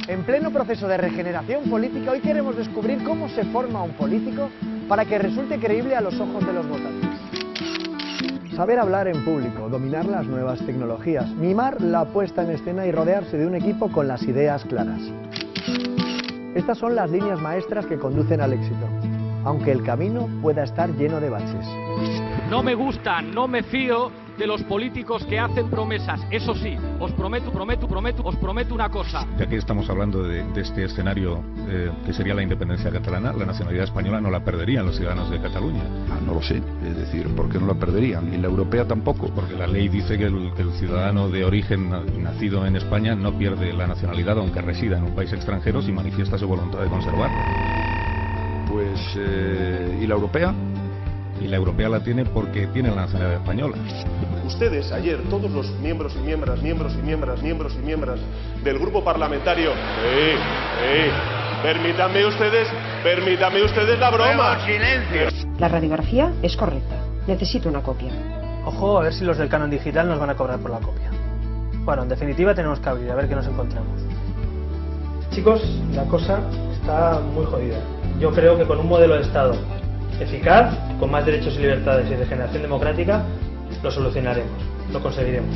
En pleno proceso de regeneración política, hoy queremos descubrir cómo se forma un político para que resulte creíble a los ojos de los votantes. Saber hablar en público, dominar las nuevas tecnologías, mimar la puesta en escena y rodearse de un equipo con las ideas claras. Estas son las líneas maestras que conducen al éxito, aunque el camino pueda estar lleno de baches. No me gusta, no me fío de los políticos que hacen promesas. Eso sí, os prometo una cosa. Ya que estamos hablando de este escenario que sería la independencia catalana, la nacionalidad española no la perderían los ciudadanos de Cataluña. No lo sé, es decir, ¿por qué no la perderían? Y la europea tampoco. Porque la ley dice que el ciudadano de origen nacido en España no pierde la nacionalidad aunque resida en un país extranjero si manifiesta su voluntad de conservarlo. Pues, ¿y la europea? Y la europea la tiene porque tiene la nacionalidad española. Ustedes ayer, todos los miembros y miembros del grupo parlamentario... Permítanme ustedes la broma. Silencio. La radiografía es correcta. Necesito una copia. Ojo, a ver si los del canon digital nos van a cobrar por la copia. Bueno, en definitiva tenemos que abrir, a ver qué nos encontramos. Chicos, la cosa está muy jodida. Yo creo que con un modelo de Estado eficaz, con más derechos y libertades y regeneración democrática, lo solucionaremos, lo conseguiremos.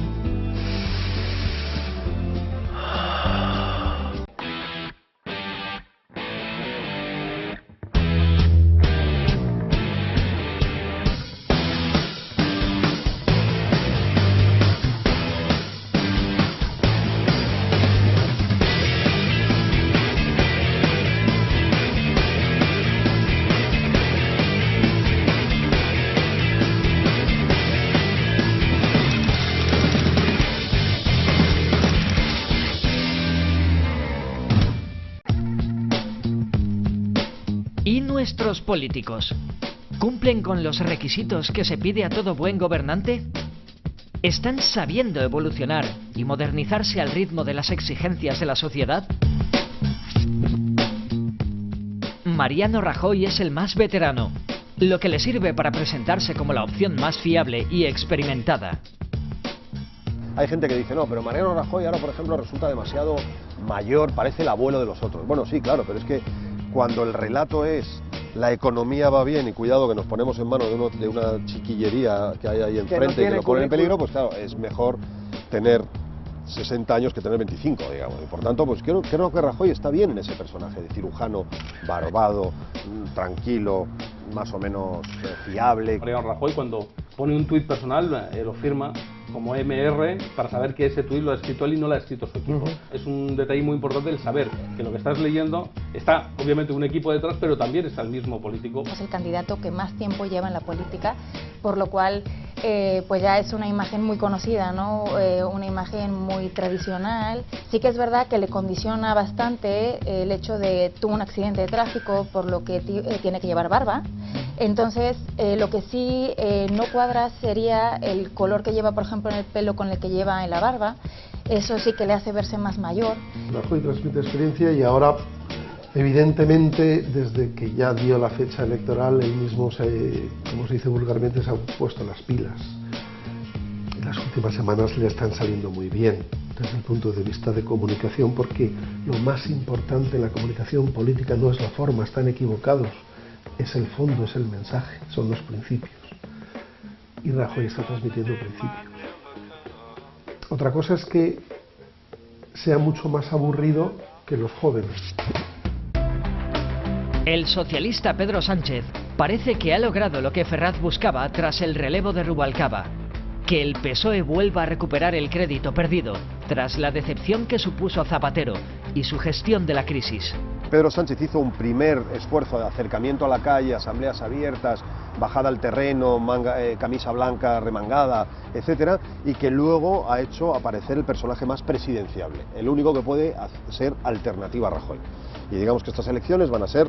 ¿Y nuestros políticos? ¿Cumplen con los requisitos que se pide a todo buen gobernante? ¿Están sabiendo evolucionar y modernizarse al ritmo de las exigencias de la sociedad? Mariano Rajoy es el más veterano, lo que le sirve para presentarse como la opción más fiable y experimentada. Hay gente que dice, no, pero Mariano Rajoy ahora, por ejemplo, resulta demasiado mayor, parece el abuelo de los otros. Bueno, sí, claro, pero es que cuando el relato es la economía va bien y cuidado que nos ponemos en manos de una chiquillería que hay ahí enfrente y que lo pone en peligro, pues claro, es mejor tener 60 años que tener 25, digamos. Y por tanto, pues creo que Rajoy está bien en ese personaje de cirujano, barbado, tranquilo, más o menos fiable. Mariano Rajoy, cuando pone un tuit personal, lo firma como MR para saber que ese tuit lo ha escrito él y no lo ha escrito su equipo. Es un detalle muy importante el saber que lo que estás leyendo está obviamente un equipo detrás, pero también está el mismo político. Es el candidato que más tiempo lleva en la política, por lo cual pues ya es una imagen muy conocida, ¿no? Una imagen muy tradicional. Sí que es verdad que le condiciona bastante el hecho de tuvo un accidente de tráfico, por lo que tiene que llevar barba. Entonces, lo que sí no cuadra sería el color que lleva, por ejemplo, en el pelo con el que lleva en la barba. Eso sí que le hace verse más mayor. Rajoy transmite experiencia y ahora, evidentemente, desde que ya dio la fecha electoral, él mismo, como se dice vulgarmente, se ha puesto las pilas. Las últimas semanas le están saliendo muy bien desde el punto de vista de comunicación, porque lo más importante en la comunicación política no es la forma, están equivocados. Es el fondo, es el mensaje, son los principios. Y Rajoy está transmitiendo principios. Otra cosa es que sea mucho más aburrido que los jóvenes. El socialista Pedro Sánchez parece que ha logrado lo que Ferraz buscaba tras el relevo de Rubalcaba: que el PSOE vuelva a recuperar el crédito perdido tras la decepción que supuso Zapatero y su gestión de la crisis. Pedro Sánchez hizo un primer esfuerzo de acercamiento a la calle, asambleas abiertas, bajada al terreno, camisa blanca remangada, etcétera, y que luego ha hecho aparecer el personaje más presidenciable, el único que puede ser alternativa a Rajoy. Y digamos que estas elecciones van a ser,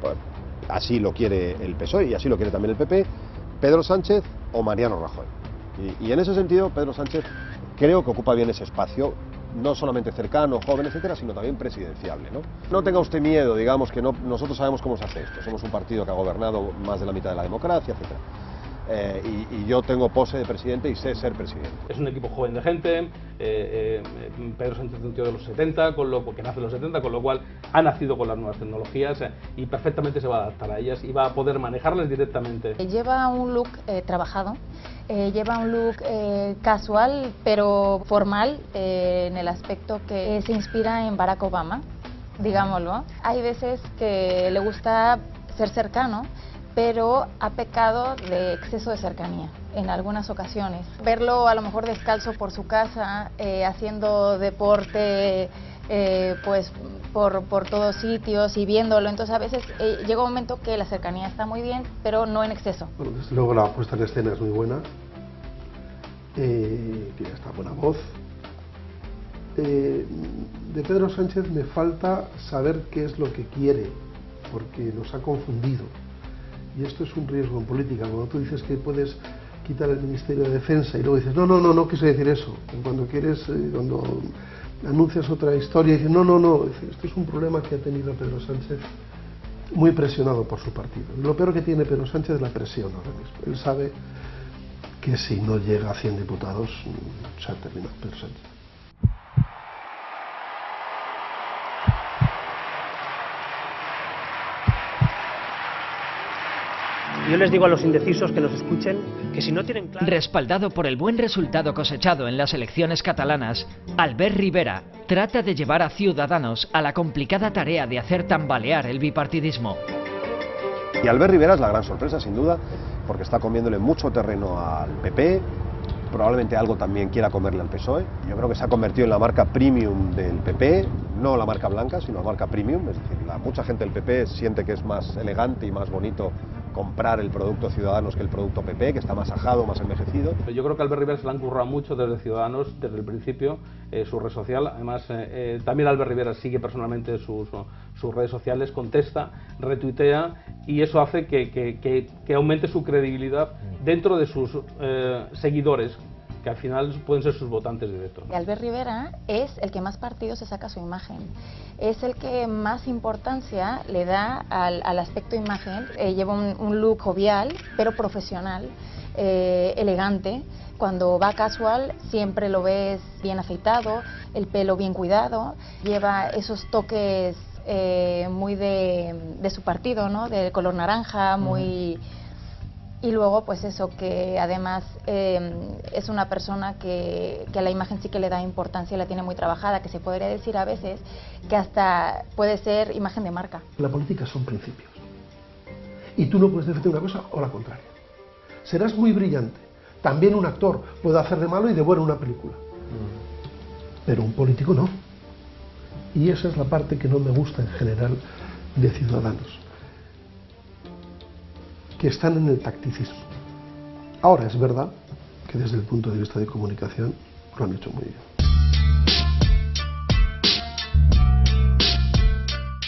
pues, así lo quiere el PSOE y así lo quiere también el PP, Pedro Sánchez o Mariano Rajoy. Y en ese sentido, Pedro Sánchez creo que ocupa bien ese espacio, no solamente cercano, joven, etcétera, sino también presidenciable, ¿no? No tenga usted miedo, digamos que nosotros sabemos cómo se hace esto, somos un partido que ha gobernado más de la mitad de la democracia, etcétera. y yo tengo pose de presidente y sé ser presidente. Es un equipo joven de gente, Pedro Sánchez es un tío de los 70, que nace en los 70, con lo cual ha nacido con las nuevas tecnologías y perfectamente se va a adaptar a ellas y va a poder manejarlas directamente. Lleva un look trabajado, lleva un look casual pero formal en el aspecto que se inspira en Barack Obama, digámoslo. Hay veces que le gusta ser cercano, pero ha pecado de exceso de cercanía en algunas ocasiones. Verlo a lo mejor descalzo por su casa, haciendo deporte pues por todos sitios y viéndolo, entonces a veces llega un momento que la cercanía está muy bien, pero no en exceso. Bueno, desde luego la puesta en escena es muy buena, tiene esta buena voz. De Pedro Sánchez me falta saber qué es lo que quiere, porque nos ha confundido. Y esto es un riesgo en política, cuando tú dices que puedes quitar el Ministerio de Defensa y luego dices, no quise decir eso. Cuando quieres, cuando anuncias otra historia y dices, no, esto es un problema que ha tenido Pedro Sánchez muy presionado por su partido. Lo peor que tiene Pedro Sánchez es la presión ahora mismo. Él sabe que si no llega a 100 diputados, se ha terminado Pedro Sánchez. Yo les digo a los indecisos que nos escuchen que si no tienen claro... Respaldado por el buen resultado cosechado en las elecciones catalanas, Albert Rivera trata de llevar a Ciudadanos a la complicada tarea de hacer tambalear el bipartidismo. Y Albert Rivera es la gran sorpresa, sin duda, porque está comiéndole mucho terreno al PP, probablemente algo también quiera comerle al PSOE. Yo creo que se ha convertido en la marca premium del PP, no la marca blanca, sino la marca premium, es decir, mucha gente del PP siente que es más elegante y más bonito comprar el producto Ciudadanos que el producto PP, que está más ajado, más envejecido. Yo creo que a Albert Rivera se le han currado mucho desde Ciudadanos, desde el principio, su red social. Además, también Albert Rivera sigue personalmente sus redes sociales, contesta, retuitea, y eso hace que aumente su credibilidad dentro de sus seguidores, que al final pueden ser sus votantes directos. Albert Rivera es el que más partido se saca a su imagen, es el que más importancia le da al aspecto imagen. Lleva un look jovial, pero profesional, elegante. Cuando va casual siempre lo ves bien afeitado, el pelo bien cuidado, lleva esos toques muy de su partido, ¿no? De color naranja, muy... Y luego, pues eso, que además es una persona que a la imagen sí que le da importancia, la tiene muy trabajada, que se podría decir a veces que hasta puede ser imagen de marca. La política son principios. Y tú no puedes defender una cosa o la contraria. Serás muy brillante. También un actor puede hacer de malo y de bueno una película. Pero un político no. Y esa es la parte que no me gusta en general de Ciudadanos, que están en el tacticismo. Ahora es verdad que desde el punto de vista de comunicación lo han hecho muy bien.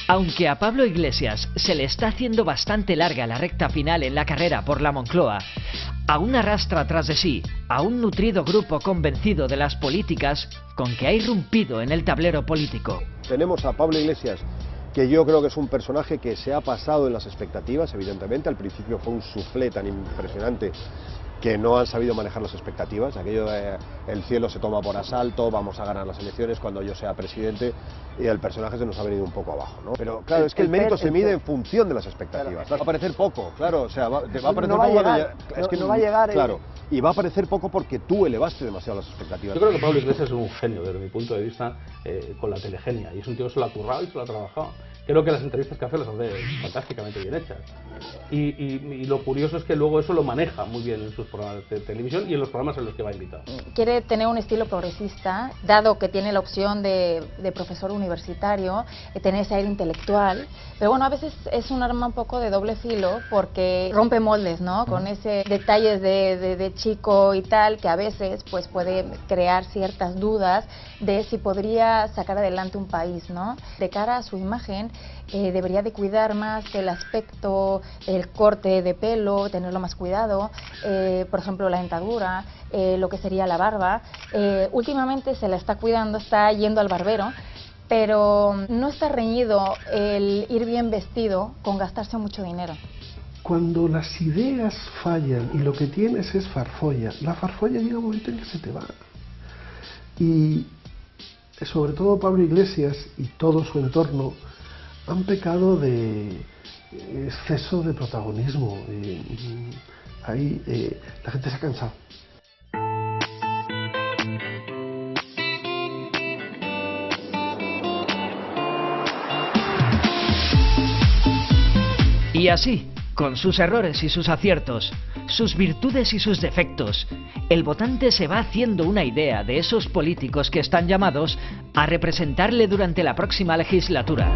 Aunque a Pablo Iglesias se le está haciendo bastante larga la recta final en la carrera por la Moncloa, aún arrastra tras de sí a un nutrido grupo convencido de las políticas con que ha irrumpido en el tablero político. Tenemos a Pablo Iglesias, que yo creo que es un personaje que se ha pasado en las expectativas, evidentemente. Al principio fue un suflé tan impresionante que no han sabido manejar las expectativas, aquello de el cielo se toma por asalto, vamos a ganar las elecciones cuando yo sea presidente, y el personaje se nos ha venido un poco abajo, ¿no? Pero claro, es que el mérito se mide en función de las expectativas. Va a parecer poco, claro, o sea, va a parecer no poco, es que no va a llegar. Claro, y va a parecer poco porque tú elevaste demasiado las expectativas. Yo creo que Pablo Iglesias es un genio desde mi punto de vista, con la telegenia, y es un tío que se lo ha currado y se lo ha trabajado. Creo que las entrevistas que hace las hace fantásticamente bien hechas. Y lo curioso es que luego eso lo maneja muy bien en sus programas de televisión y en los programas en los que va invitado. Quiere tener un estilo progresista, dado que tiene la opción de profesor universitario, tener ese aire intelectual, pero bueno, a veces es un arma un poco de doble filo porque rompe moldes, ¿no? Con ese detalles de chico y tal, que a veces pues puede crear ciertas dudas de si podría sacar adelante un país, ¿no? De cara a su imagen, debería de cuidar más el aspecto, el corte de pelo, tenerlo más cuidado, por ejemplo la dentadura, lo que sería la barba. Últimamente se la está cuidando, está yendo al barbero, pero no está reñido el ir bien vestido con gastarse mucho dinero. Cuando las ideas fallan y lo que tienes es farfolla, la farfolla llega un momento en que se te va. Y sobre todo Pablo Iglesias y todo su entorno han pecado de exceso de protagonismo. Ahí la gente se ha cansado. Y así, con sus errores y sus aciertos, sus virtudes y sus defectos, el votante se va haciendo una idea de esos políticos que están llamados a representarle durante la próxima legislatura.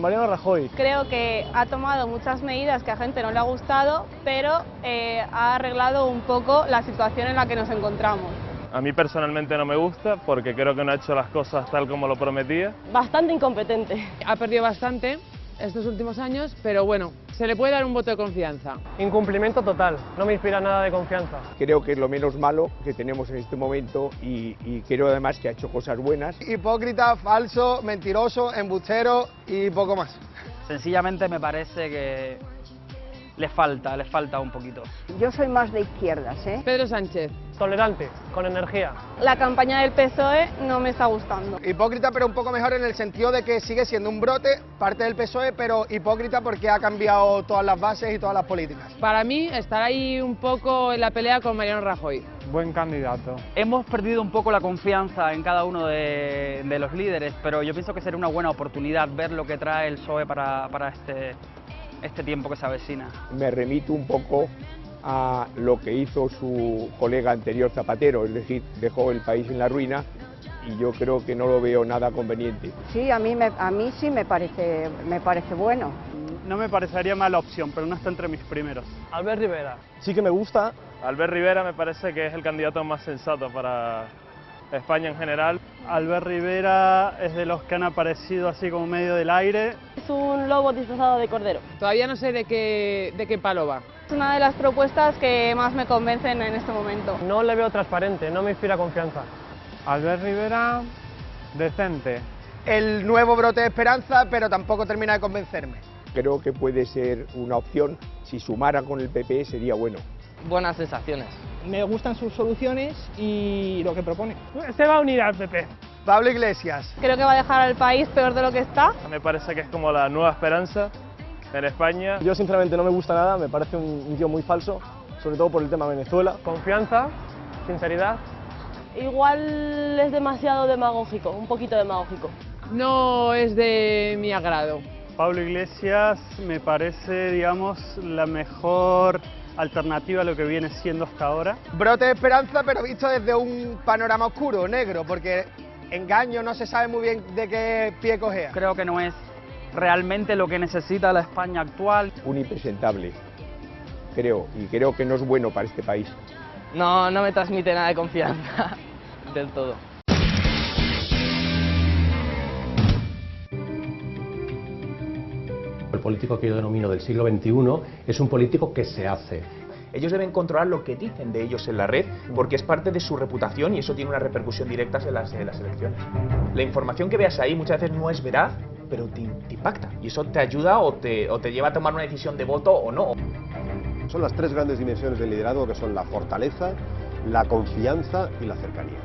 Mariano Rajoy. Creo que ha tomado muchas medidas que a gente no le ha gustado, pero ha arreglado un poco la situación en la que nos encontramos. A mí personalmente no me gusta porque creo que no ha hecho las cosas tal como lo prometía. Bastante incompetente. Ha perdido bastante estos últimos años, pero bueno, se le puede dar un voto de confianza. Incumplimiento total, no me inspira nada de confianza. Creo que es lo menos malo que tenemos en este momento y creo además que ha hecho cosas buenas. Hipócrita, falso, mentiroso, embustero y poco más. Sencillamente me parece que le falta un poquito. Yo soy más de izquierdas, ¿eh? Pedro Sánchez. Tolerante, con energía. La campaña del PSOE no me está gustando. Hipócrita, pero un poco mejor en el sentido de que sigue siendo un brote, parte del PSOE, pero hipócrita porque ha cambiado todas las bases y todas las políticas. Para mí, estará ahí un poco en la pelea con Mariano Rajoy. Buen candidato. Hemos perdido un poco la confianza en cada uno de los líderes, pero yo pienso que sería una buena oportunidad ver lo que trae el PSOE para este tiempo que se avecina. Me remito un poco a lo que hizo su colega anterior Zapatero, es decir, dejó el país en la ruina y yo creo que no lo veo nada conveniente. Sí, a mí sí me parece bueno. No me parecería mala opción, pero no está entre mis primeros. Albert Rivera. Sí que me gusta. Albert Rivera me parece que es el candidato más sensato para España en general. Albert Rivera es de los que han aparecido así como medio del aire. Es un lobo disfrazado de cordero. Todavía no sé de qué palo va. Es una de las propuestas que más me convencen en este momento. No le veo transparente, no me inspira confianza. Albert Rivera, decente. El nuevo brote de esperanza, pero tampoco termina de convencerme. Creo que puede ser una opción, si sumara con el PP sería bueno. Buenas sensaciones. Me gustan sus soluciones y lo que propone. Se va a unir al PP. Pablo Iglesias. Creo que va a dejar al país peor de lo que está. Me parece que es como la nueva esperanza en España. Yo sinceramente no me gusta nada, me parece un tío muy falso, sobre todo por el tema Venezuela. Confianza, sinceridad. Igual es demasiado demagógico, un poquito demagógico. No es de mi agrado. Pablo Iglesias me parece, digamos, la mejor alternativa a lo que viene siendo hasta ahora. Brote de esperanza, pero visto desde un panorama oscuro, negro, porque engaño, no se sabe muy bien de qué pie cojea. Creo que no es realmente lo que necesita la España actual. Un impresentable, creo, y creo que no es bueno para este país. No me transmite nada de confianza, del todo. El político que yo denomino del siglo XXI es un político que se hace. Ellos deben controlar lo que dicen de ellos en la red, porque es parte de su reputación y eso tiene una repercusión directa en las elecciones. La información que veas ahí muchas veces no es veraz, pero te impacta y eso te ayuda o te lleva a tomar una decisión de voto o no. Son las tres grandes dimensiones del liderazgo, que son la fortaleza, la confianza y la cercanía.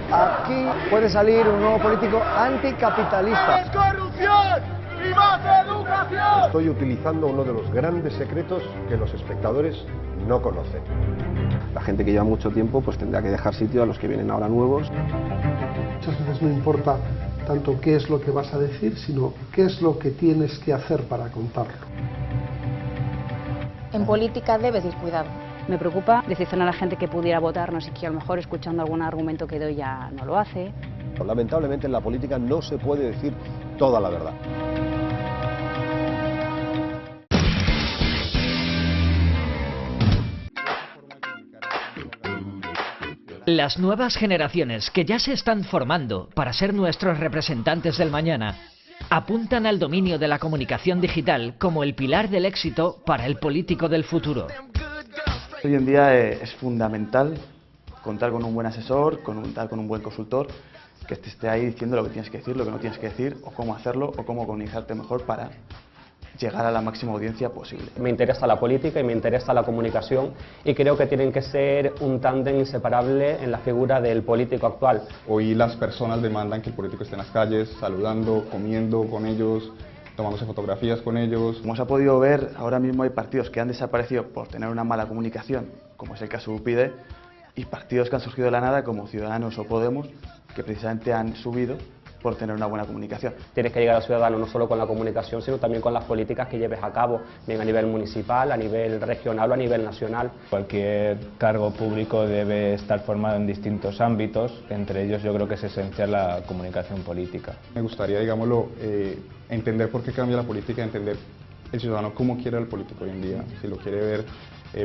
Aquí puede salir un nuevo político anticapitalista. ¡Es corrupción y más educación! Estoy utilizando uno de los grandes secretos que los espectadores no conocen. La gente que lleva mucho tiempo pues tendrá que dejar sitio a los que vienen ahora nuevos. Muchas veces no importa tanto qué es lo que vas a decir, sino qué es lo que tienes que hacer para contarlo. En política debes ir cuidado. Me preocupa decepcionar a la gente que pudiera votarnos y que a lo mejor escuchando algún argumento que doy ya no lo hace. Lamentablemente en la política no se puede decir toda la verdad. Las nuevas generaciones que ya se están formando para ser nuestros representantes del mañana apuntan al dominio de la comunicación digital como el pilar del éxito para el político del futuro. Hoy en día es fundamental contar con un buen asesor, contar con un buen consultor que te esté ahí diciendo lo que tienes que decir, lo que no tienes que decir, o cómo hacerlo, o cómo comunicarte mejor para llegar a la máxima audiencia posible. Me interesa la política y me interesa la comunicación y creo que tienen que ser un tándem inseparable en la figura del político actual. Hoy las personas demandan que el político esté en las calles, saludando, comiendo con ellos, tomándose fotografías con ellos. Como se ha podido ver, ahora mismo hay partidos que han desaparecido por tener una mala comunicación, como es el caso de UPyD, y partidos que han surgido de la nada, como Ciudadanos o Podemos, que precisamente han subido por tener una buena comunicación. Tienes que llegar al ciudadano no solo con la comunicación, sino también con las políticas que lleves a cabo, bien a nivel municipal, a nivel regional o a nivel nacional. Cualquier cargo público debe estar formado en distintos ámbitos, entre ellos yo creo que es esencial la comunicación política. Me gustaría, digámoslo, entender por qué cambia la política, entender el ciudadano cómo quiere al político hoy en día, si lo quiere ver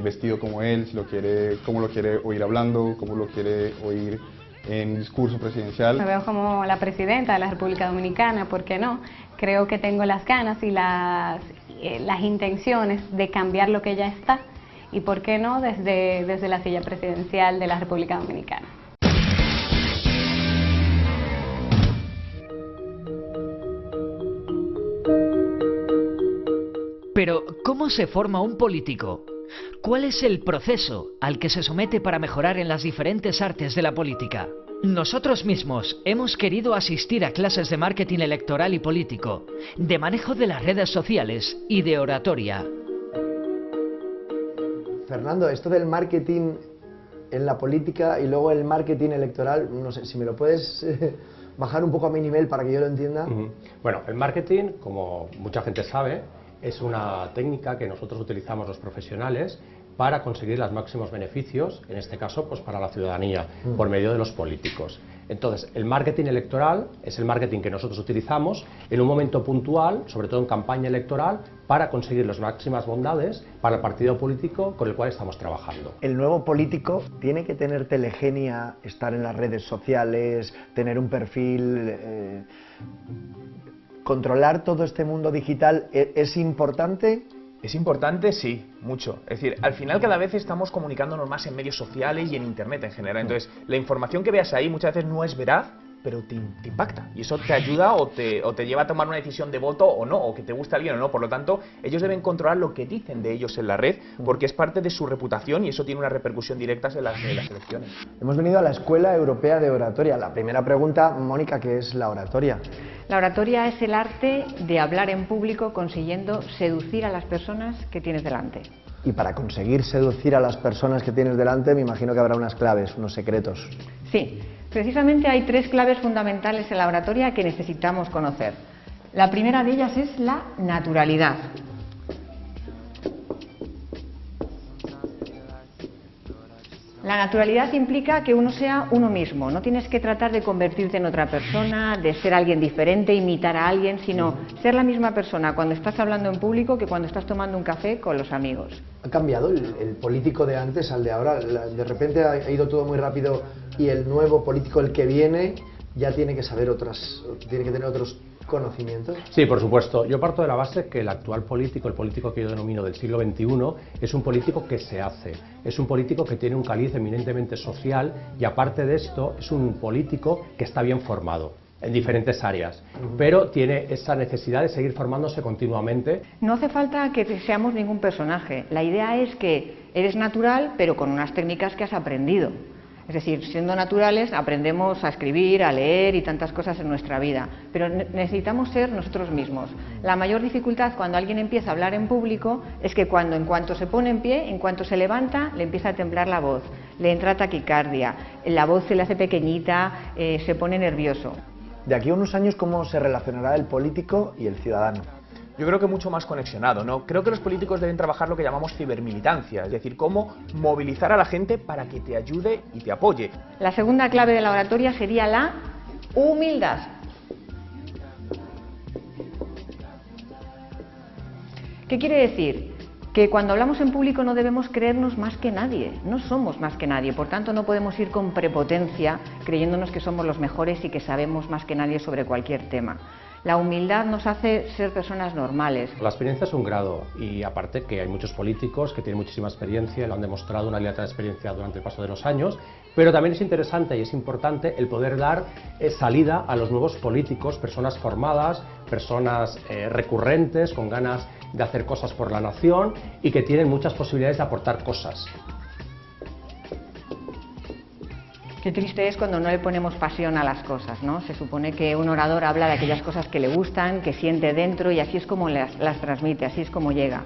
vestido como él, si lo quiere, cómo lo quiere oír hablando, cómo lo quiere oír en discurso presidencial. Me veo como la presidenta de la República Dominicana, ¿por qué no? Creo que tengo las ganas y las intenciones de cambiar lo que ya está, y ¿por qué no? Desde la silla presidencial de la República Dominicana. Pero, ¿cómo se forma un político? ¿Cuál es el proceso al que se somete para mejorar en las diferentes artes de la política? Nosotros mismos hemos querido asistir a clases de marketing electoral y político, de manejo de las redes sociales y de oratoria. Fernando, esto del marketing en la política y luego el marketing electoral, no sé, si me lo puedes bajar un poco a mi nivel para que yo lo entienda. Bueno, el marketing, como mucha gente sabe, es una técnica que nosotros utilizamos los profesionales para conseguir los máximos beneficios, en este caso pues para la ciudadanía, por medio de los políticos. Entonces, el marketing electoral es el marketing que nosotros utilizamos en un momento puntual, sobre todo en campaña electoral, para conseguir las máximas bondades para el partido político con el cual estamos trabajando. El nuevo político tiene que tener telegenia, estar en las redes sociales, tener un perfil... ¿Controlar todo este mundo digital es importante? Es importante, sí, mucho. Es decir, al final cada vez estamos comunicándonos más en medios sociales y en internet en general. Entonces, la información que veas ahí muchas veces no es veraz, pero te impacta. Y eso te ayuda o te lleva a tomar una decisión de voto o no, o que te gusta alguien o no. Por lo tanto, ellos deben controlar lo que dicen de ellos en la red, porque es parte de su reputación y eso tiene una repercusión directa en las elecciones. Hemos venido a la Escuela Europea de Oratoria. La primera pregunta, Mónica, ¿qué es la oratoria? La oratoria es el arte de hablar en público consiguiendo seducir a las personas que tienes delante. Y para conseguir seducir a las personas que tienes delante, me imagino que habrá unas claves, unos secretos. Sí, precisamente hay 3 claves fundamentales en la oratoria que necesitamos conocer. La primera de ellas es la naturalidad. La naturalidad implica que uno sea uno mismo, no tienes que tratar de convertirte en otra persona, de ser alguien diferente, imitar a alguien, sino ser la misma persona cuando estás hablando en público que cuando estás tomando un café con los amigos. ¿Ha cambiado el político de antes al de ahora? De repente ha ido todo muy rápido y el nuevo político, el que viene, ya tiene que saber tiene que tener otros conocimientos. Sí, por supuesto. Yo parto de la base que el actual político, el político que yo denomino del siglo XXI, es un político que se hace. Es un político que tiene un cariz eminentemente social y aparte de esto es un político que está bien formado en diferentes áreas, pero tiene esa necesidad de seguir formándose continuamente. No hace falta que seamos ningún personaje. La idea es que eres natural, pero con unas técnicas que has aprendido. Es decir, siendo naturales aprendemos a escribir, a leer y tantas cosas en nuestra vida, pero necesitamos ser nosotros mismos. La mayor dificultad cuando alguien empieza a hablar en público es que en cuanto se pone en pie, en cuanto se levanta, le empieza a temblar la voz, le entra taquicardia, la voz se le hace pequeñita, se pone nervioso. De aquí a unos años, ¿cómo se relacionará el político y el ciudadano? Yo creo que mucho más conexionado, ¿no? Creo que los políticos deben trabajar lo que llamamos cibermilitancia, es decir, cómo movilizar a la gente para que te ayude y te apoye. La segunda clave de la oratoria sería la humildad. ¿Qué quiere decir? Que cuando hablamos en público no debemos creernos más que nadie, no somos más que nadie, por tanto no podemos ir con prepotencia creyéndonos que somos los mejores y que sabemos más que nadie sobre cualquier tema. La humildad nos hace ser personas normales. La experiencia es un grado y aparte que hay muchos políticos que tienen muchísima experiencia, lo han demostrado una dilata de experiencia durante el paso de los años, pero también es interesante y es importante el poder dar salida a los nuevos políticos, personas formadas, personas recurrentes, con ganas de hacer cosas por la nación y que tienen muchas posibilidades de aportar cosas. Qué triste es cuando no le ponemos pasión a las cosas, ¿no? Se supone que un orador habla de aquellas cosas que le gustan, que siente dentro y así es como las transmite, así es como llega.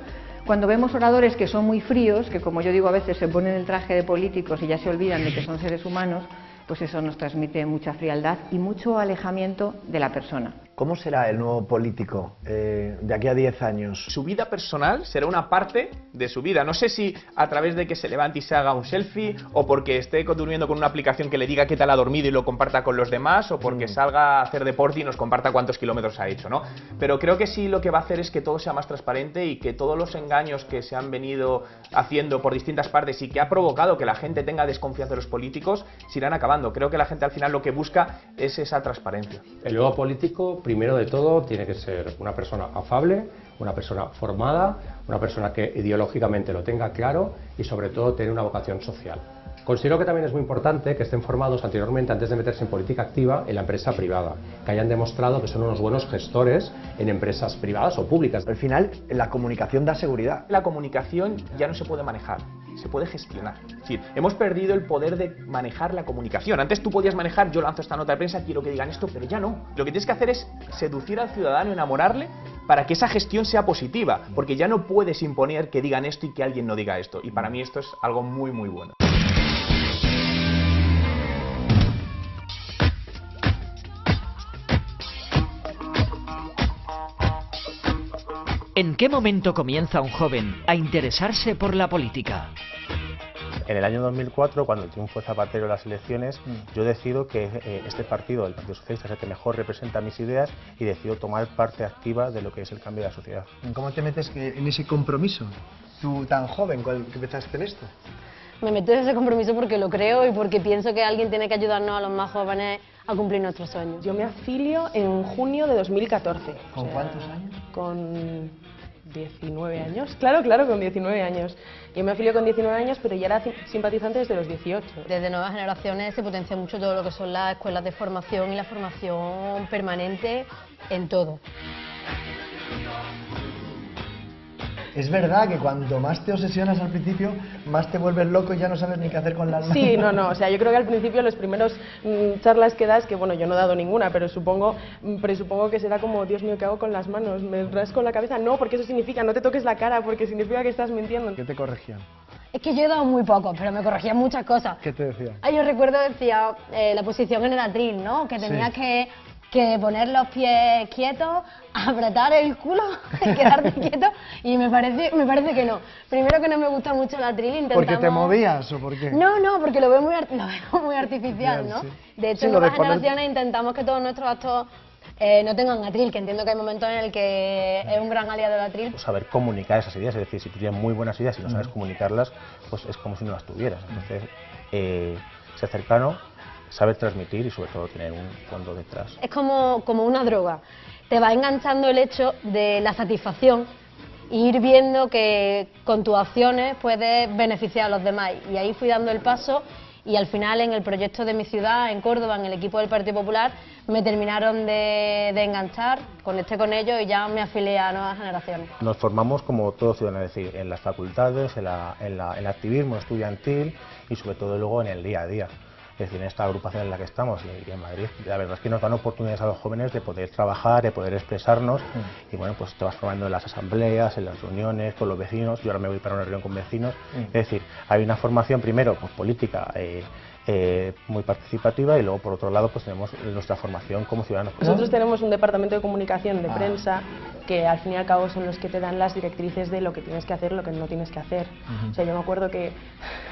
Cuando vemos oradores que son muy fríos, que como yo digo a veces se ponen el traje de políticos y ya se olvidan de que son seres humanos, pues eso nos transmite mucha frialdad y mucho alejamiento de la persona. ¿Cómo será el nuevo político de aquí a 10 años? Su vida personal será una parte de su vida. No sé si a través de que se levante y se haga un selfie, o porque esté durmiendo con una aplicación que le diga qué tal ha dormido y lo comparta con los demás, o porque salga a hacer deporte y nos comparta cuántos kilómetros ha hecho, ¿no? Pero creo que sí, lo que va a hacer es que todo sea más transparente y que todos los engaños que se han venido haciendo por distintas partes y que ha provocado que la gente tenga desconfianza de los políticos, se irán acabando. Creo que la gente al final lo que busca es esa transparencia. El nuevo político, primero de todo, tiene que ser una persona afable, una persona formada, una persona que ideológicamente lo tenga claro y sobre todo tener una vocación social. Considero que también es muy importante que estén formados anteriormente, antes de meterse en política activa, en la empresa privada, que hayan demostrado que son unos buenos gestores en empresas privadas o públicas. Al final, la comunicación da seguridad. La comunicación ya no se puede manejar, se puede gestionar. Es decir, hemos perdido el poder de manejar la comunicación. Antes tú podías manejar, yo lanzo esta nota de prensa, quiero que digan esto, pero ya no. Lo que tienes que hacer es seducir al ciudadano, enamorarle, para que esa gestión sea positiva, porque ya no puedes imponer que digan esto y que alguien no diga esto. Y para mí esto es algo muy, muy bueno. ¿En qué momento comienza un joven a interesarse por la política? En el año 2004, cuando el triunfo de Zapatero en las elecciones, yo decido que este partido, el Partido Socialista, es el que mejor representa mis ideas y decido tomar parte activa de lo que es el cambio de la sociedad. ¿Cómo te metes en ese compromiso? Tú tan joven, ¿cuándo empezaste en esto? Me meto en ese compromiso porque lo creo y porque pienso que alguien tiene que ayudarnos a los más jóvenes a cumplir nuestros sueños. Yo me afilio en junio de 2014. ¿Con cuántos años? Con 19 años. Claro, con 19 años. Yo me afilio con 19 años, pero ya era simpatizante desde los 18. Desde Nuevas Generaciones se potencia mucho todo lo que son las escuelas de formación y la formación permanente en todo. ¿Es verdad que cuanto más te obsesionas al principio, más te vuelves loco y ya no sabes ni qué hacer con las manos? Sí, no, o sea, yo creo que al principio los primeros charlas que das, que bueno, yo no he dado ninguna, pero supongo que será como, Dios mío, ¿qué hago con las manos? ¿Me rasco la cabeza? No, porque eso significa, no te toques la cara, porque significa que estás mintiendo. ¿Qué te corregían? Es que yo he dado muy poco, pero me corregían muchas cosas. ¿Qué te decían? Yo recuerdo, decía, la posición en el atril, ¿no? Que tenía que poner los pies quietos, apretar el culo, quedarte quieto, y me parece que no. Primero que no me gusta mucho el atril, intentamos... ¿Porque te movías o por qué? No, porque lo veo muy artificial, ¿no? Sí. De hecho, en Nuevas Generaciones intentamos que todos nuestros actos no tengan atril, que entiendo que hay momentos en el que es un gran aliado del atril. Saber comunicar esas ideas, es decir, si tú tienes muy buenas ideas y no sabes comunicarlas, pues es como si no las tuvieras. Entonces, ser cercano, saber transmitir y sobre todo tener un fondo detrás. Es como una droga, te va enganchando el hecho de la satisfacción e ir viendo que con tus acciones puedes beneficiar a los demás. Y ahí fui dando el paso y al final en el proyecto de mi ciudad, en Córdoba, en el equipo del Partido Popular, me terminaron de enganchar, conecté con ellos y ya me afilié a Nuevas Generaciones. Nos formamos como todo ciudadano, es decir, en las facultades, en el activismo estudiantil y sobre todo luego en el día a día. Es decir, en esta agrupación en la que estamos y en Madrid, la verdad es que nos dan oportunidades a los jóvenes de poder trabajar, de poder expresarnos y bueno, pues te vas formando en las asambleas, en las reuniones, con los vecinos. Yo ahora me voy para una reunión con vecinos. Es decir, hay una formación primero pues política muy participativa y luego por otro lado pues tenemos nuestra formación como ciudadanos. Nosotros tenemos un departamento de comunicación de prensa que al fin y al cabo son los que te dan las directrices de lo que tienes que hacer, lo que no tienes que hacer. O sea, yo me acuerdo que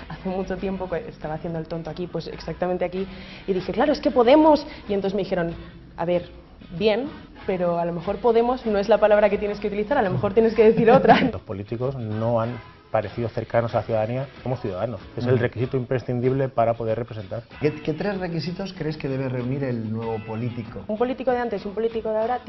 hace mucho tiempo que estaba haciendo el tonto aquí, pues exactamente aquí, y dije, claro, es que Podemos, y entonces me dijeron, a ver, bien, pero a lo mejor Podemos no es la palabra que tienes que utilizar, a lo mejor tienes que decir otra. Los políticos no han parecidos cercanos a la ciudadanía como ciudadanos. Es el requisito imprescindible para poder representar. ¿Qué tres requisitos crees que debe reunir el nuevo político? Un político de antes y un político de ahora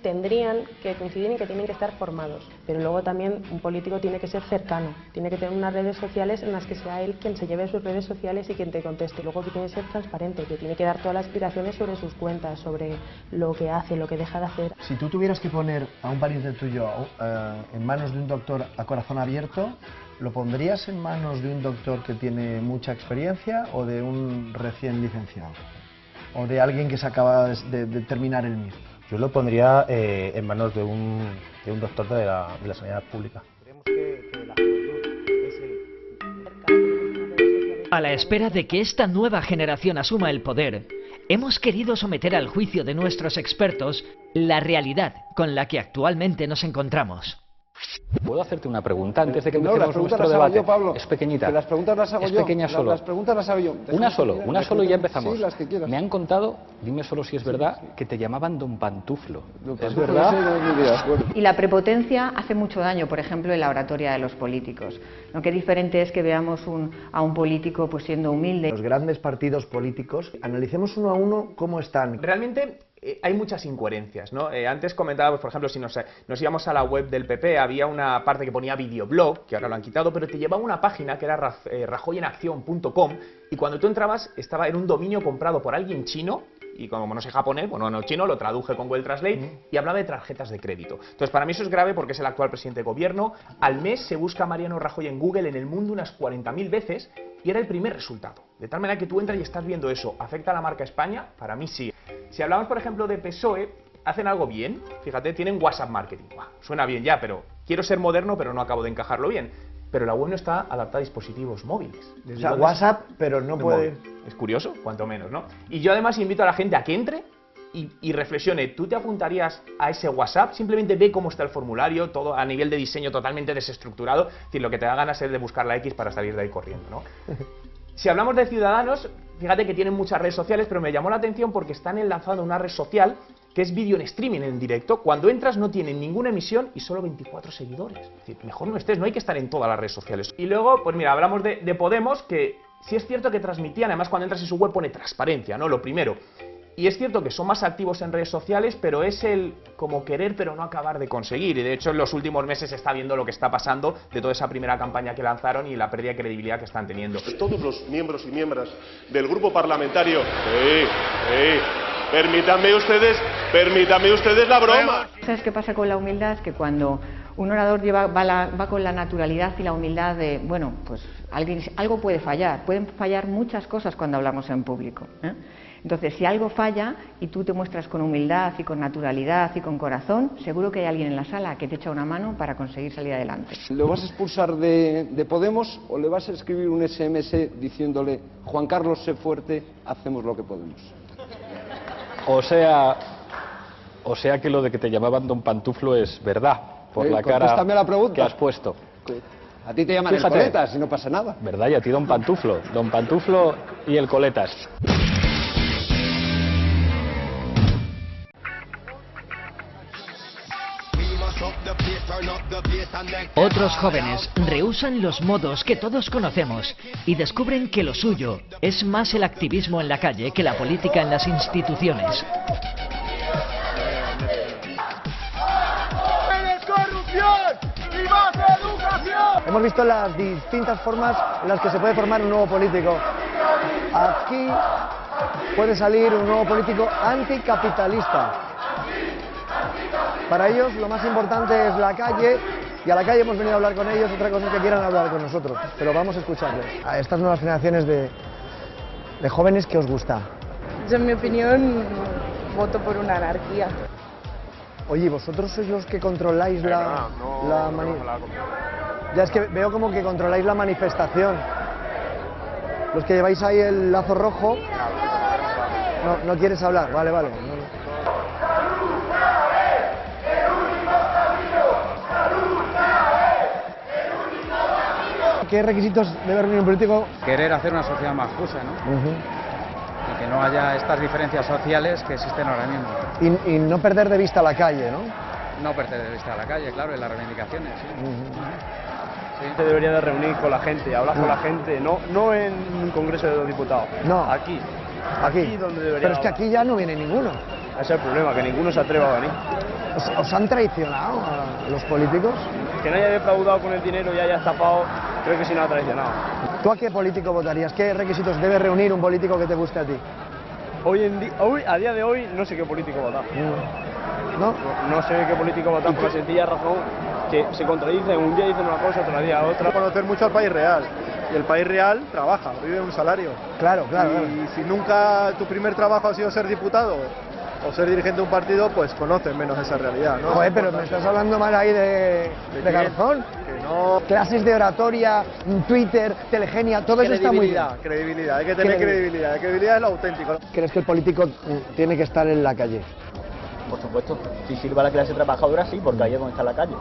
tendrían que coincidir en que tienen que estar formados, pero luego también un político tiene que ser cercano, tiene que tener unas redes sociales en las que sea él quien se lleve sus redes sociales y quien te conteste. Luego que tiene que ser transparente, que tiene que dar todas las explicaciones sobre sus cuentas, sobre lo que hace, lo que deja de hacer. Si tú tuvieras que poner a un pariente tuyo en manos de un doctor a corazón abierto, ¿lo pondrías en manos de un doctor que tiene mucha experiencia o de un recién licenciado? ¿O de alguien que se acaba de terminar el MIR? Yo lo pondría en manos de un doctor de la sanidad pública. A la espera de que esta nueva generación asuma el poder, hemos querido someter al juicio de nuestros expertos la realidad con la que actualmente nos encontramos. ¿Puedo hacerte una pregunta antes de que empecemos nuestro debate? Yo, Pablo. Es pequeñita. Que las preguntas las hago es yo. Pequeña solo. Las preguntas las hago yo. Una solo y ya empezamos. Sí, las que quieras. Me han contado, dime solo si es verdad, que te llamaban Don Pantuflo. ¿Es verdad? Y la prepotencia hace mucho daño, por ejemplo, en la oratoria de los políticos. ¿No? Qué diferente es que veamos a un político pues siendo humilde. Los grandes partidos políticos, analicemos uno a uno cómo están. Realmente hay muchas incoherencias, ¿no? Antes comentábamos, por ejemplo, si nos íbamos a la web del PP, había una parte que ponía videoblog, que ahora lo han quitado, pero te llevaba a una página que era rajoyenaccion.com, y cuando tú entrabas era un dominio comprado por alguien chino, y como no sé japonés, bueno, no chino, lo traduje con Google Translate y hablaba de tarjetas de crédito. Entonces, para mí eso es grave porque es el actual presidente de gobierno. Al mes se busca a Mariano Rajoy en Google en el mundo unas 40.000 veces y era el primer resultado. De tal manera que tú entras y estás viendo eso. ¿Afecta a la marca España? Para mí sí. Si hablamos, por ejemplo, de PSOE, hacen algo bien. Fíjate, tienen WhatsApp Marketing. Buah, suena bien ya, pero quiero ser moderno, pero no acabo de encajarlo bien. Pero la web no está adaptada a dispositivos móviles. O sea, WhatsApp, pero no puede... Es curioso, cuanto menos, ¿no? Y yo además invito a la gente a que entre y reflexione. ¿Tú te apuntarías a ese WhatsApp? Simplemente ve cómo está el formulario, todo a nivel de diseño totalmente desestructurado. Es decir, lo que te da ganas es de buscar la X para salir de ahí corriendo, ¿no? Si hablamos de Ciudadanos, fíjate que tienen muchas redes sociales, pero me llamó la atención porque están enlazando una red social que es vídeo en streaming en directo. Cuando entras no tienen ninguna emisión y solo 24 seguidores. Es decir, mejor no estés, no hay que estar en todas las redes sociales. Y luego, pues mira, hablamos de Podemos, que sí es cierto que transmitían, además cuando entras en su web pone transparencia, ¿no? Lo primero. Y es cierto que son más activos en redes sociales, pero es el como querer pero no acabar de conseguir. Y de hecho en los últimos meses se está viendo lo que está pasando de toda esa primera campaña que lanzaron y la pérdida de credibilidad que están teniendo. Todos los miembros y miembros del grupo parlamentario... Permítanme ustedes la broma. ¿Sabes qué pasa con la humildad? Es que cuando un orador va con la naturalidad y la humildad de, bueno, pues algo puede fallar. Pueden fallar muchas cosas cuando hablamos en público, ¿eh? Entonces, si algo falla y tú te muestras con humildad y con naturalidad y con corazón, seguro que hay alguien en la sala que te echa una mano para conseguir salir adelante. ¿Lo vas a expulsar de Podemos o le vas a escribir un SMS diciéndole Juan Carlos, sé fuerte, hacemos lo que podemos? O sea que lo de que te llamaban Don Pantuflo es verdad, por la cara la pregunta que has puesto. A ti te llaman el Coletas y no pasa nada. ¿Verdad? Y a ti Don Pantuflo y el Coletas. Otros jóvenes rehúsan los modos que todos conocemos y descubren que lo suyo es más el activismo en la calle que la política en las instituciones. ¡Menos corrupción y más educación! Hemos visto las distintas formas en las que se puede formar un nuevo político. Aquí puede salir un nuevo político anticapitalista. Para ellos lo más importante es la calle, y a la calle hemos venido a hablar con ellos. Otra cosa es que quieran hablar con nosotros, pero vamos a escucharles. A estas nuevas generaciones de jóvenes, ¿qué os gusta? Yo, en mi opinión, voto por una anarquía. Oye, ¿vosotros sois los que controláis Ya es que veo como que controláis la manifestación. Los que lleváis ahí el lazo rojo... No quieres hablar, vale. ¿Qué requisitos debe reunir un político? Querer hacer una sociedad más justa, ¿no? Y que no haya estas diferencias sociales que existen ahora mismo. Y no perder de vista la calle, ¿no? No perder de vista la calle, claro, y las reivindicaciones, sí. Se debería de reunir con la gente, hablar con la gente, no en un congreso de los diputados, no. Aquí donde debería. Pero es que aquí ya no viene ninguno. Ese es el problema, que ninguno se atreva a venir. ¿Os han traicionado a los políticos? Que no haya defraudado con el dinero y haya estafado, creo que sí nos ha traicionado. ¿Tú a qué político votarías? ¿Qué requisitos debe reunir un político que te guste a ti? A día de hoy, no sé qué político votar. ¿No? No sé qué político votar por la sencilla razón que se contradicen. Un día dicen una cosa, otro día otra. Conocer mucho al país real. Y el país real trabaja, vive de un salario. Claro. Y si nunca tu primer trabajo ha sido ser diputado o ser dirigente de un partido, pues conoces menos esa realidad, ¿no? Joder, pero me estás hablando mal ahí de Garzón. Que no. Clases de oratoria, Twitter, Telegenia, todo eso está muy bien. Credibilidad, hay que tener credibilidad. La credibilidad es lo auténtico. ¿Crees que el político tiene que estar en la calle? Por supuesto, si sirve a la clase trabajadora, sí, porque ahí es donde está la calle.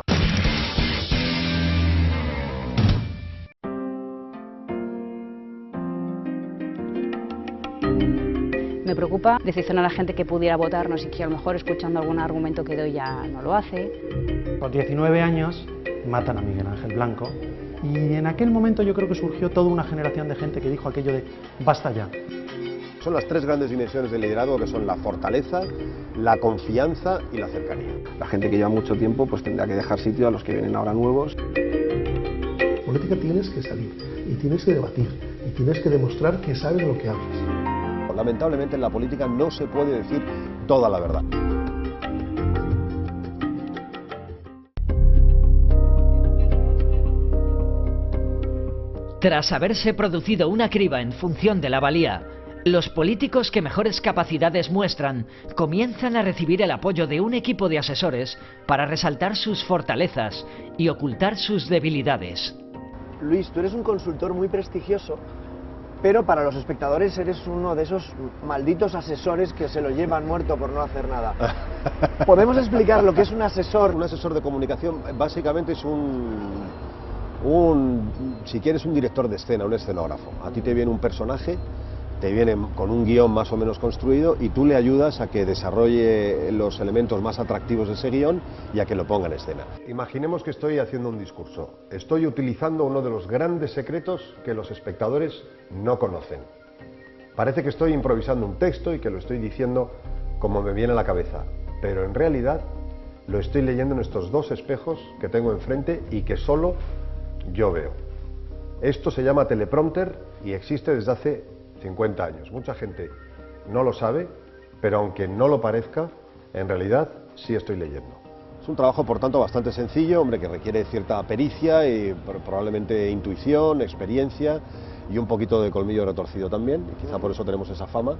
Me preocupa decepcionar a la gente que pudiera votarnos y que a lo mejor escuchando algún argumento que doy ya no lo hace. A los 19 años matan a Miguel Ángel Blanco y en aquel momento yo creo que surgió toda una generación de gente que dijo aquello de basta ya. Son las tres grandes dimensiones del liderazgo, que son la fortaleza, la confianza y la cercanía. La gente que lleva mucho tiempo pues tendrá que dejar sitio a los que vienen ahora nuevos. En política tienes que salir y tienes que debatir y tienes que demostrar que sabes lo que hablas. Lamentablemente en la política no se puede decir toda la verdad. Tras haberse producido una criba en función de la valía, los políticos que mejores capacidades muestran comienzan a recibir el apoyo de un equipo de asesores para resaltar sus fortalezas y ocultar sus debilidades. Luis, tú eres un consultor muy prestigioso, pero para los espectadores eres uno de esos malditos asesores que se lo llevan muerto por no hacer nada. ¿Podemos explicar lo que es un asesor? Un asesor de comunicación básicamente es si quieres, un director de escena, un escenógrafo. A ti te viene un personaje, te viene con un guión más o menos construido y tú le ayudas a que desarrolle los elementos más atractivos de ese guión y a que lo ponga en escena. Imaginemos que estoy haciendo un discurso. Estoy utilizando uno de los grandes secretos que los espectadores no conocen. Parece que estoy improvisando un texto y que lo estoy diciendo como me viene a la cabeza, pero en realidad lo estoy leyendo en estos dos espejos que tengo enfrente y que solo yo veo. Esto se llama teleprompter y existe desde hace 50 años. Mucha gente no lo sabe, pero aunque no lo parezca, en realidad sí estoy leyendo. Es un trabajo, por tanto, bastante sencillo, hombre, que requiere cierta pericia y probablemente intuición, experiencia y un poquito de colmillo retorcido también, y quizá por eso tenemos esa fama,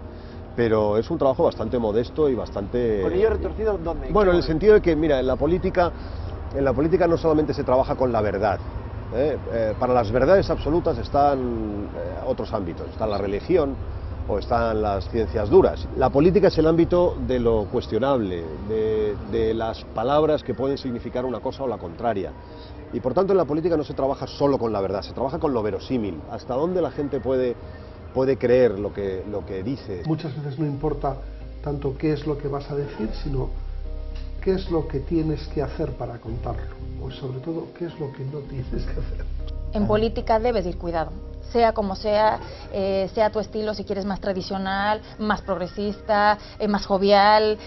pero es un trabajo bastante modesto y bastante... ¿Colmillo retorcido dónde? Bueno, en el sentido de que, mira, en la política no solamente se trabaja con la verdad. Para las verdades absolutas están otros ámbitos, está la religión o están las ciencias duras. La política es el ámbito de lo cuestionable, de las palabras que pueden significar una cosa o la contraria. Y por tanto en la política no se trabaja solo con la verdad, se trabaja con lo verosímil, hasta dónde la gente puede creer lo que dice. Muchas veces no importa tanto qué es lo que vas a decir, sino qué es lo que tienes que hacer para contarlo, o sobre todo qué es lo que no tienes que hacer. En política debes ir cuidado, sea como sea, sea tu estilo, si quieres más tradicional, más progresista, más jovial,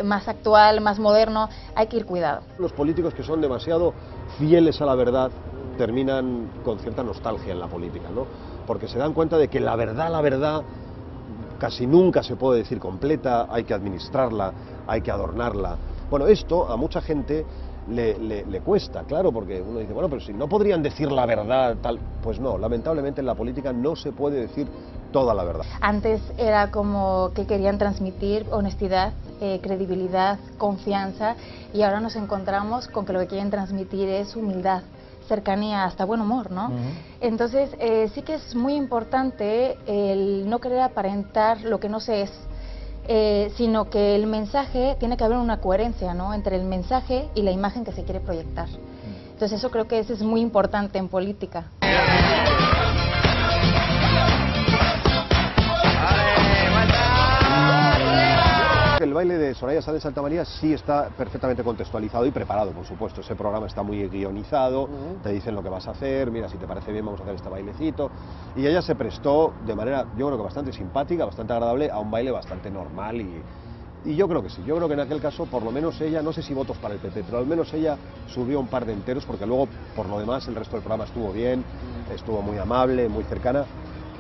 más actual, más moderno, hay que ir cuidado. Los políticos que son demasiado fieles a la verdad terminan con cierta nostalgia en la política, ¿no? Porque se dan cuenta de que la verdad casi nunca se puede decir completa, hay que administrarla, hay que adornarla. Bueno, esto a mucha gente le cuesta, claro, porque uno dice, bueno, pero si no podrían decir la verdad, tal. Pues no, lamentablemente en la política no se puede decir toda la verdad. Antes era como que querían transmitir honestidad, credibilidad, confianza, y ahora nos encontramos con que lo que quieren transmitir es humildad, cercanía, hasta buen humor, ¿no? Entonces, sí que es muy importante el no querer aparentar lo que no se es, sino que el mensaje, tiene que haber una coherencia, ¿no?, entre el mensaje y la imagen que se quiere proyectar. Entonces, eso creo que eso es muy importante en política. el baile de Soraya Sáenz de Santamaría sí está perfectamente contextualizado y preparado, por supuesto. Ese programa está muy guionizado, te dicen lo que vas a hacer, mira, si te parece bien vamos a hacer este bailecito. Y ella se prestó de manera, yo creo que bastante simpática, bastante agradable, a un baile bastante normal y yo creo que sí. Yo creo que en aquel caso, por lo menos ella, no sé si votos para el PP, pero al menos ella subió un par de enteros, porque luego, por lo demás, el resto del programa estuvo bien, estuvo muy amable, muy cercana.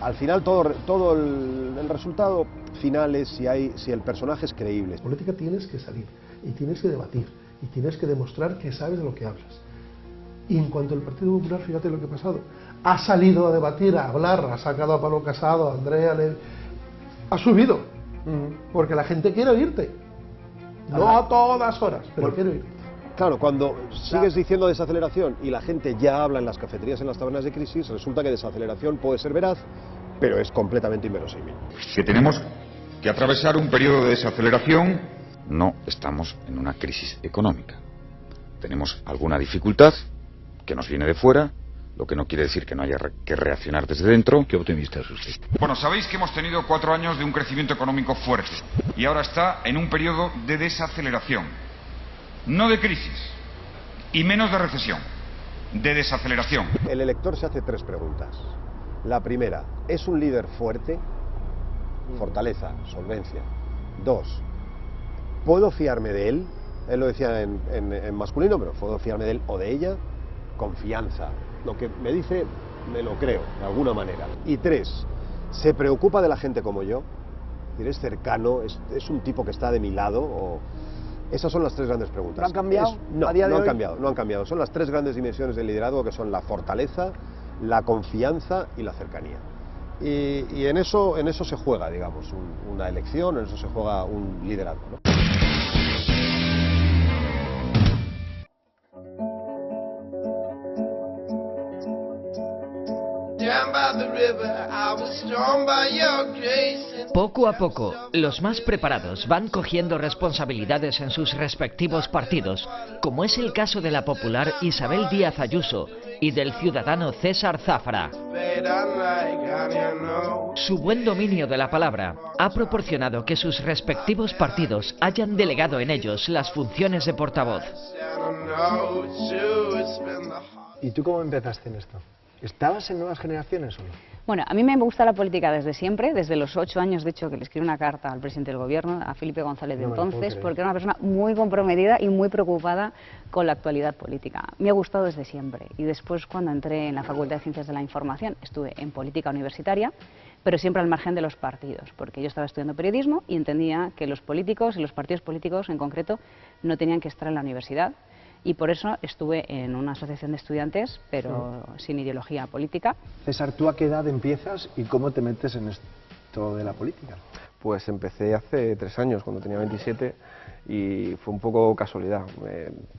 Al final todo el resultado final es si el personaje es creíble. En política tienes que salir y tienes que debatir y tienes que demostrar que sabes de lo que hablas. Y en cuanto al Partido Popular, fíjate lo que ha pasado. Ha salido a debatir, a hablar, ha sacado a Pablo Casado, a Andrea, ha subido. Porque la gente quiere oírte. No a todas horas, pero quiere oírte. Claro, cuando sigues diciendo desaceleración y la gente ya habla en las cafeterías, en las tabernas de crisis, resulta que desaceleración puede ser veraz, pero es completamente inverosímil. Que tenemos que atravesar un periodo de desaceleración. No estamos en una crisis económica. Tenemos alguna dificultad que nos viene de fuera, lo que no quiere decir que no haya que reaccionar desde dentro. ¿Qué optimista es usted? Bueno, sabéis que hemos tenido 4 años de un crecimiento económico fuerte y ahora está en un periodo de desaceleración. No de crisis y menos de recesión, de desaceleración. El elector se hace 3 preguntas. La primera, ¿es un líder fuerte? Fortaleza, solvencia. 2, ¿puedo fiarme de él? Él lo decía en masculino, pero ¿puedo fiarme de él o de ella? Confianza. Lo que me dice, me lo creo, de alguna manera. Y 3, ¿se preocupa de la gente como yo? ¿Es cercano? ¿Es un tipo que está de mi lado? O... Esas son las 3 grandes preguntas. ¿No han cambiado a día de hoy? No han cambiado. Son las 3 grandes dimensiones del liderazgo, que son la fortaleza, la confianza y la cercanía. Y en eso se juega, digamos, una elección, en eso se juega un liderazgo, ¿no? Poco a poco, los más preparados van cogiendo responsabilidades en sus respectivos partidos, como es el caso de la popular Isabel Díaz Ayuso y del ciudadano César Zafra. Su buen dominio de la palabra ha proporcionado que sus respectivos partidos hayan delegado en ellos las funciones de portavoz. ¿Y tú cómo empezaste en esto? ¿Estabas en Nuevas Generaciones o no? Bueno, a mí me gusta la política desde siempre, desde los 8 años, de hecho, que le escribí una carta al presidente del gobierno, a Felipe González de entonces, porque era una persona muy comprometida y muy preocupada con la actualidad política. Me ha gustado desde siempre y después, cuando entré en la Facultad de Ciencias de la Información, estuve en política universitaria, pero siempre al margen de los partidos, porque yo estaba estudiando periodismo y entendía que los políticos y los partidos políticos en concreto no tenían que estar en la universidad. Y por eso estuve en una asociación de estudiantes, pero sin ideología política. César, ¿tú a qué edad empiezas y cómo te metes en esto de la política? Pues empecé hace 3 años, cuando tenía 27, y fue un poco casualidad.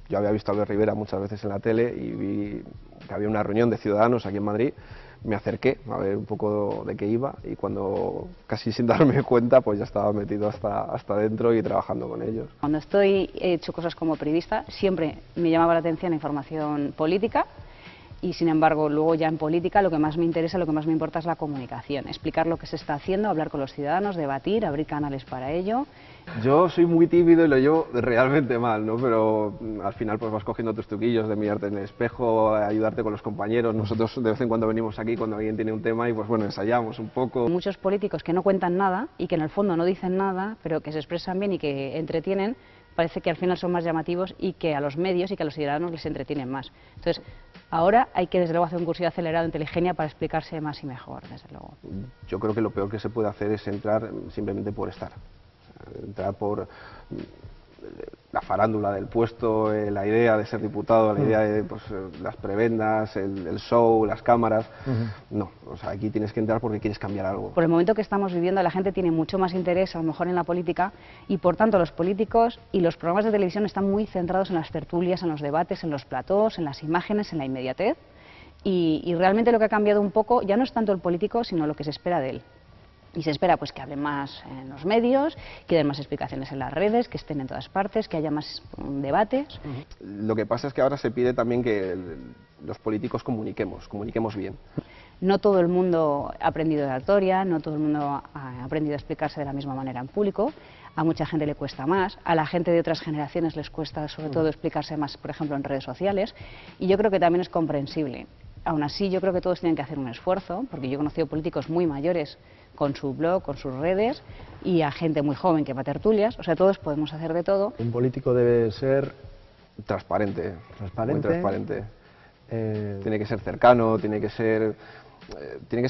Yo había visto a Albert Rivera muchas veces en la tele y vi que había una reunión de ciudadanos aquí en Madrid. Me acerqué a ver un poco de qué iba y cuando, casi sin darme cuenta, pues ya estaba metido hasta dentro y trabajando con ellos. Cuando he hecho cosas como periodista, siempre me llamaba la atención la información política y, sin embargo, luego ya en política lo que más me interesa, lo que más me importa es la comunicación, explicar lo que se está haciendo, hablar con los ciudadanos, debatir, abrir canales para ello. Yo soy muy tímido y lo llevo realmente mal, ¿no? Pero al final pues vas cogiendo tus truquillos de mirarte en el espejo, ayudarte con los compañeros. Nosotros de vez en cuando venimos aquí cuando alguien tiene un tema y pues bueno, ensayamos un poco. Muchos políticos que no cuentan nada y que en el fondo no dicen nada, pero que se expresan bien y que entretienen, parece que al final son más llamativos y que a los medios y que a los ciudadanos les entretienen más. Entonces, ahora hay que desde luego hacer un cursillo acelerado de Inteligenia para explicarse más y mejor, desde luego. Yo creo que lo peor que se puede hacer es entrar simplemente por estar. Entrar por la farándula del puesto, la idea de ser diputado, la idea de pues, las prebendas, el show, las cámaras. No, o sea, aquí tienes que entrar porque quieres cambiar algo. Por el momento que estamos viviendo, la gente tiene mucho más interés a lo mejor en la política y por tanto los políticos y los programas de televisión están muy centrados en las tertulias, en los debates, en los platós, en las imágenes, en la inmediatez y realmente lo que ha cambiado un poco ya no es tanto el político sino lo que se espera de él. Y se espera pues que hable más en los medios, que den más explicaciones en las redes, que estén en todas partes, que haya más debates. Lo que pasa es que ahora se pide también que los políticos comuniquemos bien. No todo el mundo ha aprendido de oratoria, no todo el mundo ha aprendido a explicarse de la misma manera en público. A mucha gente le cuesta más, a la gente de otras generaciones les cuesta sobre todo explicarse más, por ejemplo, en redes sociales, y yo creo que también es comprensible. Aún así, yo creo que todos tienen que hacer un esfuerzo, porque yo he conocido políticos muy mayores con su blog, con sus redes, y a gente muy joven que va a tertulias, o sea, todos podemos hacer de todo. Un político debe ser transparente, muy transparente. Tiene que ser cercano, tiene que ser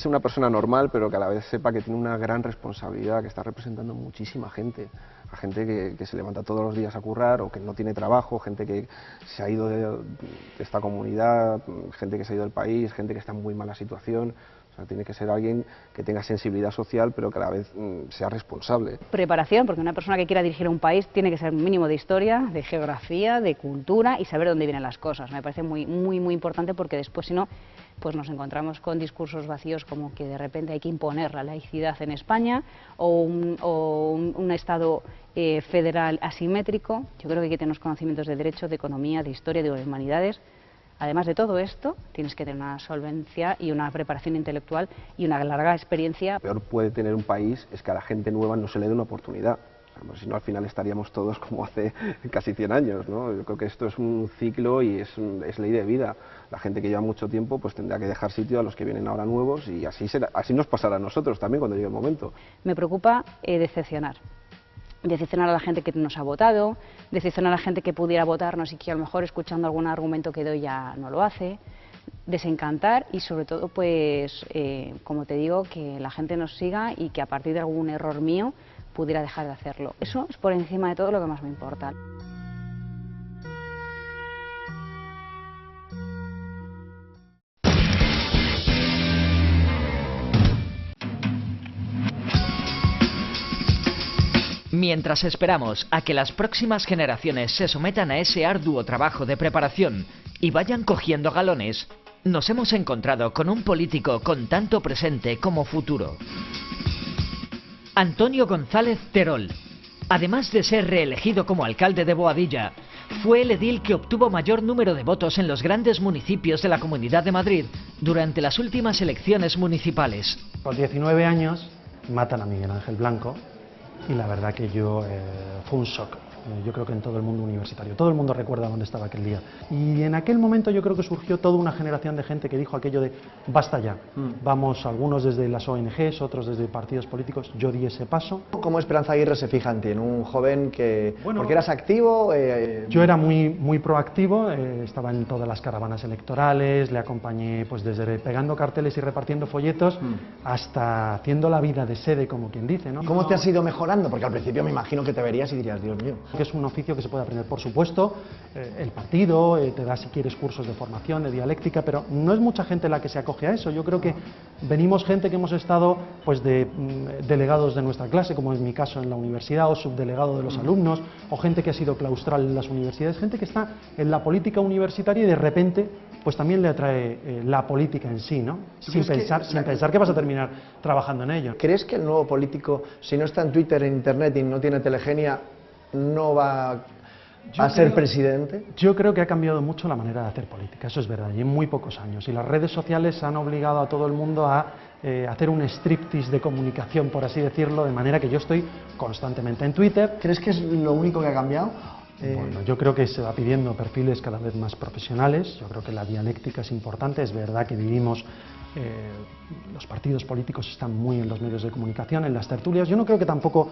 una persona normal, pero que a la vez sepa que tiene una gran responsabilidad, que está representando muchísima gente, a gente que se levanta todos los días a currar o que no tiene trabajo, gente que se ha ido de esta comunidad, gente que se ha ido del país, gente que está en muy mala situación. O sea, tiene que ser alguien que tenga sensibilidad social, pero que a la vez sea responsable. Preparación, porque una persona que quiera dirigir un país tiene que ser un mínimo de historia, de geografía, de cultura y saber dónde vienen las cosas. Me parece muy importante, porque después, si no, pues nos encontramos con discursos vacíos como que de repente hay que imponer la laicidad en España o un Estado federal asimétrico. Yo creo que hay que tener unos conocimientos de derecho, de economía, de historia, de humanidades. Además de todo esto, tienes que tener una solvencia y una preparación intelectual y una larga experiencia. Lo peor puede tener un país es que a la gente nueva no se le dé una oportunidad. O sea, si no, al final estaríamos todos como hace casi 100 años, ¿no? Yo creo que esto es un ciclo y es ley de vida. La gente que lleva mucho tiempo pues tendrá que dejar sitio a los que vienen ahora nuevos, y así nos pasará a nosotros también cuando llegue el momento. Me preocupa decepcionar a la gente que nos ha votado, decepcionar a la gente que pudiera votarnos y que a lo mejor escuchando algún argumento que doy ya no lo hace, desencantar y sobre todo, pues, como te digo, que la gente nos siga y que a partir de algún error mío pudiera dejar de hacerlo. Eso es por encima de todo lo que más me importa. Mientras esperamos a que las próximas generaciones se sometan a ese arduo trabajo de preparación y vayan cogiendo galones, nos hemos encontrado con un político con tanto presente como futuro. Antonio González Terol, además de ser reelegido como alcalde de Boadilla, fue el edil que obtuvo mayor número de votos en los grandes municipios de la Comunidad de Madrid durante las últimas elecciones municipales. Con 19 años matan a Miguel Ángel Blanco. Y la verdad que fue un shock. Yo creo que en todo el mundo universitario, todo el mundo recuerda dónde estaba aquel día. Y en aquel momento yo creo que surgió toda una generación de gente que dijo aquello de basta ya. Vamos, algunos desde las ONGs, otros desde partidos políticos. Yo di ese paso. ¿Cómo Esperanza Aguirre se fija en ti, en un joven que, porque eras activo? Yo era muy proactivo, estaba en todas las caravanas electorales, le acompañé pues desde pegando carteles y repartiendo folletos hasta haciendo la vida de sede, como quien dice, ¿no? ¿Cómo te has ido mejorando? Porque al principio me imagino que te verías y dirías, Dios mío. Que es un oficio que se puede aprender, por supuesto, el partido te da si quieres cursos de formación, de dialéctica, pero no es mucha gente la que se acoge a eso. Yo creo que venimos gente que hemos estado pues de delegados de nuestra clase, como en mi caso en la universidad, o subdelegado de los alumnos, o gente que ha sido claustral en las universidades, gente que está en la política universitaria y de repente pues también le atrae la política en sí, ¿no? Sin pensar que vas a terminar trabajando en ello. ¿Crees que el nuevo político, si no está en Twitter, en Internet y no tiene telegenia, no va a ser presidente? Yo creo que ha cambiado mucho la manera de hacer política, eso es verdad, y en muy pocos años. Y las redes sociales han obligado a todo el mundo a hacer un striptease de comunicación, por así decirlo, de manera que yo estoy constantemente en Twitter. ¿Crees que es lo único que ha cambiado? Bueno, yo creo que se va pidiendo perfiles cada vez más profesionales. Yo creo que la dialéctica es importante. Es verdad que vivimos, los partidos políticos están muy en los medios de comunicación, en las tertulias. Yo no creo que tampoco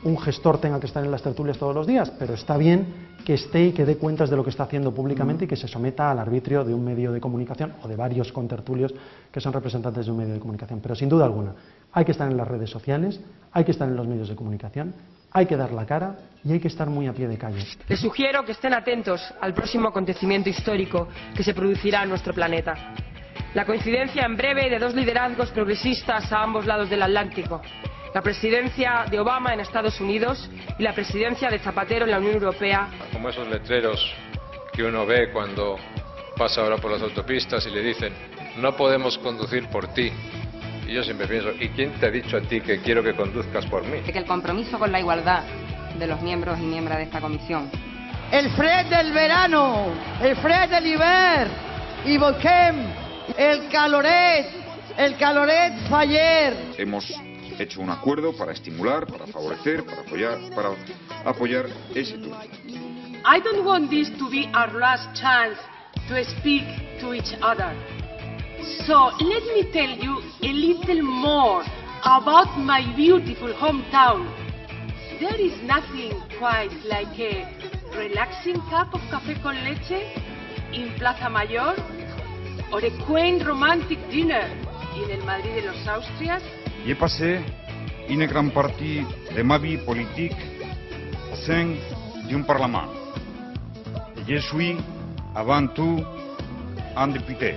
un gestor tenga que estar en las tertulias todos los días, pero está bien que esté y que dé cuentas de lo que está haciendo públicamente y que se someta al arbitrio de un medio de comunicación o de varios contertulios que son representantes de un medio de comunicación. Pero sin duda alguna, hay que estar en las redes sociales, hay que estar en los medios de comunicación, hay que dar la cara y hay que estar muy a pie de calle. Les sugiero que estén atentos al próximo acontecimiento histórico que se producirá en nuestro planeta. La coincidencia en breve de dos liderazgos progresistas a ambos lados del Atlántico. La presidencia de Obama en Estados Unidos y la presidencia de Zapatero en la Unión Europea. Como esos letreros que uno ve cuando pasa ahora por las autopistas y le dicen no podemos conducir por ti. Y yo siempre pienso, ¿y quién te ha dicho a ti que quiero que conduzcas por mí? Que el compromiso con la igualdad de los miembros y miembros de esta comisión. El fred del verano, el fred del hivern, y volquem, el caloret el caloret faller. Hemos hecho un acuerdo para estimular, para favorecer, para apoyar ese turismo. I don't want this to be our last chance to speak to each other. So let me tell you a little more about my beautiful hometown. There is nothing quite like a relaxing cup of café con leche in Plaza Mayor or a quaint romantic dinner in el Madrid de los Austrias. J'ai passé une grande partie de ma vie politique au sein d'un parlement. Je suis avant tout un député.